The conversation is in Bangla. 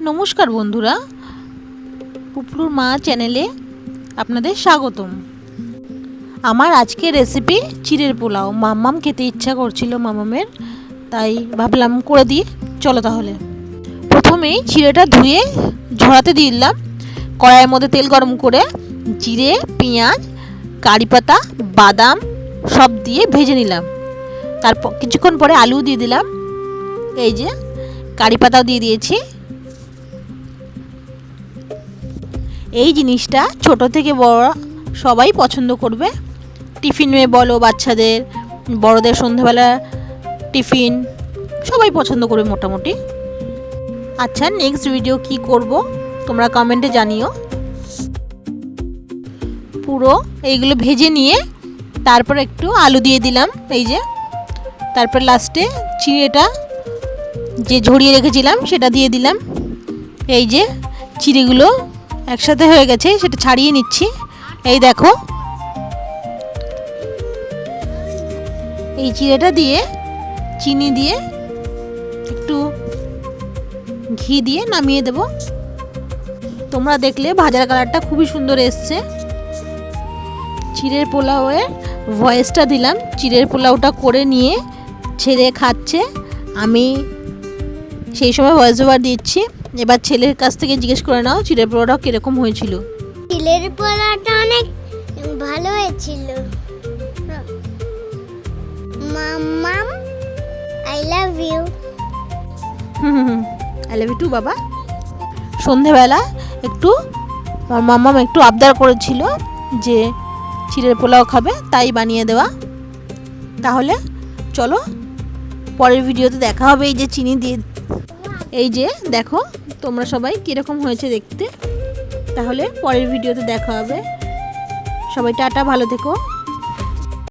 নমস্কার বন্ধুরা, পুপলুর মা চ্যানেলে আপনাদের স্বাগতম। আমার আজকের রেসিপি চিড়ের পোলাও। মাম্মাম খেতে ইচ্ছা করছিল মাম্মামের, তাই ভাবলাম করে দিই। চলো তাহলে। প্রথমেই চিড়েটা ধুয়ে ঝরাতে দিয়ে দিলাম। কড়াইয়ের মধ্যে তেল গরম করে জিরে, পেঁয়াজ, কারি পাতা, বাদাম সব দিয়ে ভেজে নিলাম। তারপর কিছুক্ষণ পরে আলু দিয়ে দিলাম। এই যে কারি পাতাও দিয়ে দিয়েছি। এই জিনিসটা ছোট থেকে বড় সবাই পছন্দ করবে। টিফিনে বলো, বাচ্চাদের, বড়দের সন্ধ্যাবেলা টিফিন সবাই পছন্দ করবে মোটামুটি। আচ্ছা, নেক্সট ভিডিও কি করব তোমরা কমেন্টে জানিও। পুরো এইগুলো ভেজে নিয়ে তারপর একটু আলু দিয়ে দিলাম। এই যে তারপর লাস্টে চিড়েটা যে ঝরিয়ে রেখেছিলাম সেটা দিয়ে দিলাম। এই যে চিড়েগুলো একসাথে হয়ে গেছে, সেটা ছাড়িয়ে নিচ্ছি। এই দেখো, এই চিড়েটা দিয়ে চিনি দিয়ে একটু ঘি দিয়ে নামিয়ে দেব। তোমরা দেখলে ভাজার কালারটা খুবই সুন্দর এসছে। চিড়ের পোলাওয়ের ভয়েসটা দিলাম। চিড়ের পোলাওটা করে নিয়ে ছেলে খাচ্ছে, আমি সেই সময় ভয়েস ওভার দিচ্ছি। এবার ছেলের কাছ থেকে জিজ্ঞেস করে নাও চিড়ের পোলাওটা কিরকম হয়েছিল। চিড়ের পোলাওটা অনেক ভালো হয়েছিল। মাম্মাম, I love you. I love you too বাবা। সন্ধেবেলা একটু আমার মাম্মাম একটু আবদার করেছিল যে চিড়ের পোলাও খাবে, তাই বানিয়ে দেওয়া। তাহলে চলো পরের ভিডিওতে দেখা হবে। এই যে চিনি দিয়ে, এই যে দেখো তোমরা সবাই কীরকম হয়েছে দেখতে। তাহলে পরের ভিডিওতে দেখা হবে। সবাই টাটা, ভালো থেকো।